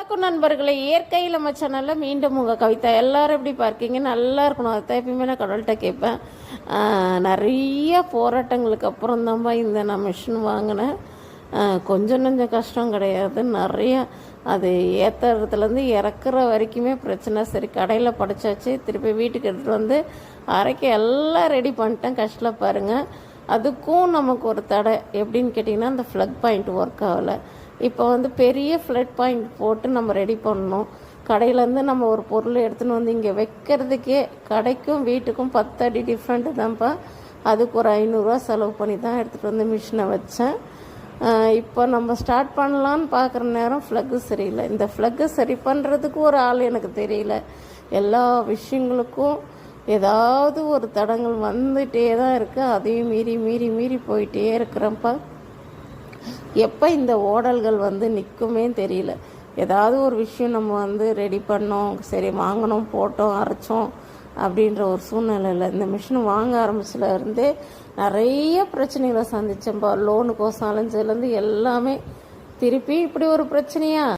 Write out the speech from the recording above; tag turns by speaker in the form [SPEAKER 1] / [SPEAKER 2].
[SPEAKER 1] வணக்கம் நண்பர்களே, இயற்கையில் நம்ம சேனலில் மீண்டும் உங்கள் கவிதா. எல்லோரும் எப்படி பார்க்கீங்க? நல்லா இருக்கணும். அதை எப்பயுமே நான் கடவுள்கிட்ட கேட்பேன். நிறைய போராட்டங்களுக்கு அப்புறம் தான்ப்பா இந்த நான் மிஷின் வாங்கினேன். கொஞ்சம் கஷ்டம் கிடையாது, நிறைய அது ஏற்றுறதுலேருந்து இறக்குற வரைக்குமே பிரச்சனை. சரி, கடையில் படித்தாச்சு, திருப்பி வீட்டுக்கு எடுத்துகிட்டு வந்து அரைக்க எல்லாம் ரெடி பண்ணிட்டேன். கஷ்டம் பாருங்கள். அதுக்கும் நமக்கு ஒரு தடை எப்படின்னு கேட்டிங்கன்னா, அந்த ஃப்ளக் பாயிண்ட் ஒர்க் ஆகலை. இப்போ பெரிய ஃப்ளட் பாயிண்ட் போட்டு நம்ம ரெடி பண்ணணும். கடையிலேருந்து நம்ம ஒரு பொருள் எடுத்துன்னு வந்து இங்கே வைக்கிறதுக்கே கடைக்கும் வீட்டுக்கும் 10 அடி டிஃப்ரெண்ட்டு தான்ப்பா. அதுக்கு ஒரு 500 ரூபா செலவு பண்ணி தான் எடுத்துகிட்டு வந்து மிஷினை வச்சேன். இப்போ நம்ம ஸ்டார்ட் பண்ணலான்னு பார்க்குற நேரம் ஃப்ளக்கு சரியில்லை. இந்த ஃப்ளக்கு சரி பண்ணுறதுக்கு ஒரு ஆள் எனக்கு தெரியல. எல்லா விஷயங்களுக்கும் ஏதாவது ஒரு தடங்கள் வந்துகிட்டே தான் இருக்குது. அதையும் மீறி மீறி மீறி போயிட்டே இருக்கிறப்ப எப்போ இந்த ஓடல்கள் நிற்குமே தெரியல. ஏதாவது ஒரு விஷயம் நம்ம ரெடி பண்ணோம், சரி வாங்கினோம், போட்டோம், அரைச்சோம் அப்படின்ற ஒரு சூழ்நிலையில் இந்த மிஷின் வாங்க ஆரம்பிச்சிலேருந்தே நிறைய பிரச்சனைகளை சந்தித்தேன்ப்பா. லோனுக்கோசம் அலைஞ்சதுலேருந்து எல்லாமே திருப்பி இப்படி ஒரு பிரச்சனையா